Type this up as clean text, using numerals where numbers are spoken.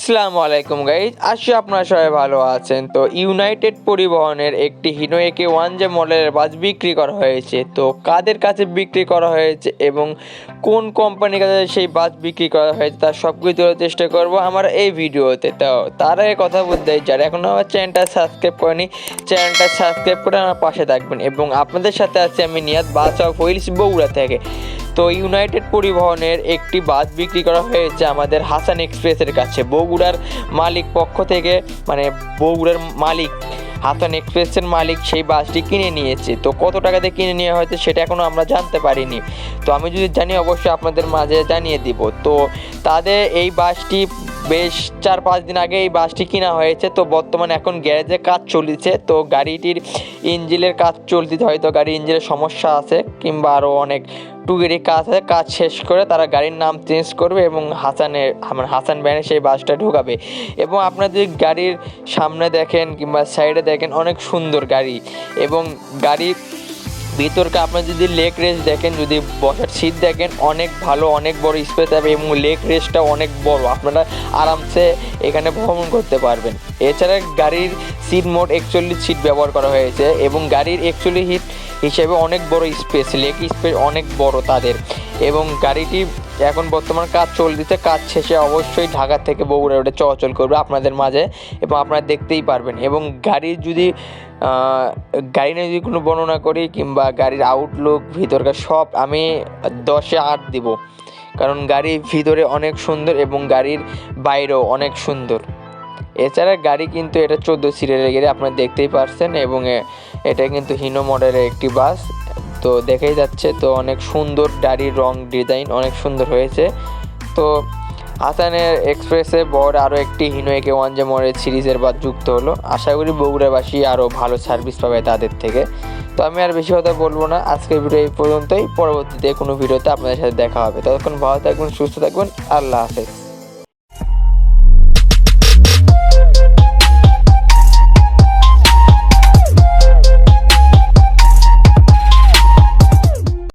আসসালামু আলাইকুম গাইজ, আশা আপনারা সবাই ভালো আছেন। তো ইউনাইটেড পরিবহনের একটি হিনো AK1 যে মডেলের বাস বিক্রি করা হয়েছে, তো কাদের কাছে বিক্রি করা হয়েছে এবং কোন কোম্পানির কাছে সেই বাস বিক্রি করা হয়েছে তার সব কিছু দেওয়ার চেষ্টা করবো আমার এই ভিডিওতে। তো তার আগে কথা বলতে যারা এখনও আমার চ্যানেলটা সাবস্ক্রাইব করেনি, চ্যানেলটা সাবস্ক্রাইব করে আমার পাশে থাকবেন। এবং আপনাদের সাথে আছি আমি নিয়াত, বাস অফ হুইলস বগুড়া থেকে। তো ইউনাইটেড পরিবহনের একটি বাস বিক্রি করা হয়েছে আমাদের হাসান এক্সপ্রেসের কাছে। বগুড়ার মালিক পক্ষ থেকে, মানে বগুড়ার মালিক হাসান এক্সপ্রেসের মালিক সেই বাসটি কিনে নিয়েছে। তো কত টাকাতে কিনে নেওয়া হয়েছে সেটা এখনও আমরা জানতে পারিনি। তো আমি যদি জানি অবশ্যই আপনাদের মাঝে জানিয়ে দিব। তো তাদের এই বাসটি বেশ 4-5 দিন আগে এই বাসটি কেনা হয়েছে। তো বর্তমানে এখন গ্যারেজে কাজ চলছে। তো গাড়িটির ইঞ্জিনের কাজ চলছে, হয়তো গাড়ির ইঞ্জিনের সমস্যা আছে কিংবা আরও অনেক টুকিটাকি কাজ আছে। কাজ শেষ করে তারা গাড়ির নাম চেঞ্জ করবে এবং হাসান ব্যানে সেই বাসটা ঢোকাবে। এবং আপনারা যদি গাড়ির সামনে দেখেন কিংবা সাইডে দেখেন, অনেক সুন্দর গাড়ি। এবং গাড়ির ভিতরকে আপনারা যদি লেগ রেস্ট দেখেন, যদি বসার সিট দেখেন, অনেক ভালো, অনেক বড় স্পেস হবে এবং লেগ রেস্টটা অনেক বড়, আপনারা আরামসে এখানে ভ্রমণ করতে পারবেন। এছাড়া গাড়ির সিট মোট 41 সিট ব্যবহার করা হয়েছে এবং গাড়ির 41 সিট হিসেবে অনেক বড় স্পেস, লেগ স্পেস অনেক বড় তাদের। এবং গাড়িটি এখন বর্তমান কাজ চলছে, কাজ শেষে অবশ্যই ঢাকা থেকে বগুড়া রোডে চলাচল করবে আপনাদের মাঝে এবং আপনারা দেখতেই পারবেন। এবং গাড়ির যদি গাড়ি নিয়ে যদি কোনো বর্ণনা করি কিংবা গাড়ির আউটলুক ভিতরকার সব আমি 10-এ 8 দিব, কারণ গাড়ির ভিতরে অনেক সুন্দর এবং গাড়ির বাইরেও অনেক সুন্দর। এছাড়া গাড়ি কিন্তু এটা 14 সিরিয়ালের গাড়ি, আপনারা দেখতেই পারছেন। এবং এটা কিন্তু হিনো মডেলের একটি বাস, তো দেখেই যাচ্ছে। তো অনেক সুন্দর গাড়ির রং ডিজাইন অনেক সুন্দর হয়েছে। তো হাসানের এক্সপ্রেসে বড় আরও একটি হিনো AK1 যে মডেল সিরিজের বাস যুক্ত হলো। আশা করি বগুড়াবাসী আরও ভালো সার্ভিস পাবে তাদের থেকে। তো আমি আর বেশি কথা বলবো না, আজকের ভিডিও এই পর্যন্তই। পরবর্তীতে কোনো ভিডিওতে আপনাদের সাথে দেখা হবে। ততক্ষণ ভালো থাকবেন, সুস্থ থাকবেন, আল্লাহ হাফেজ।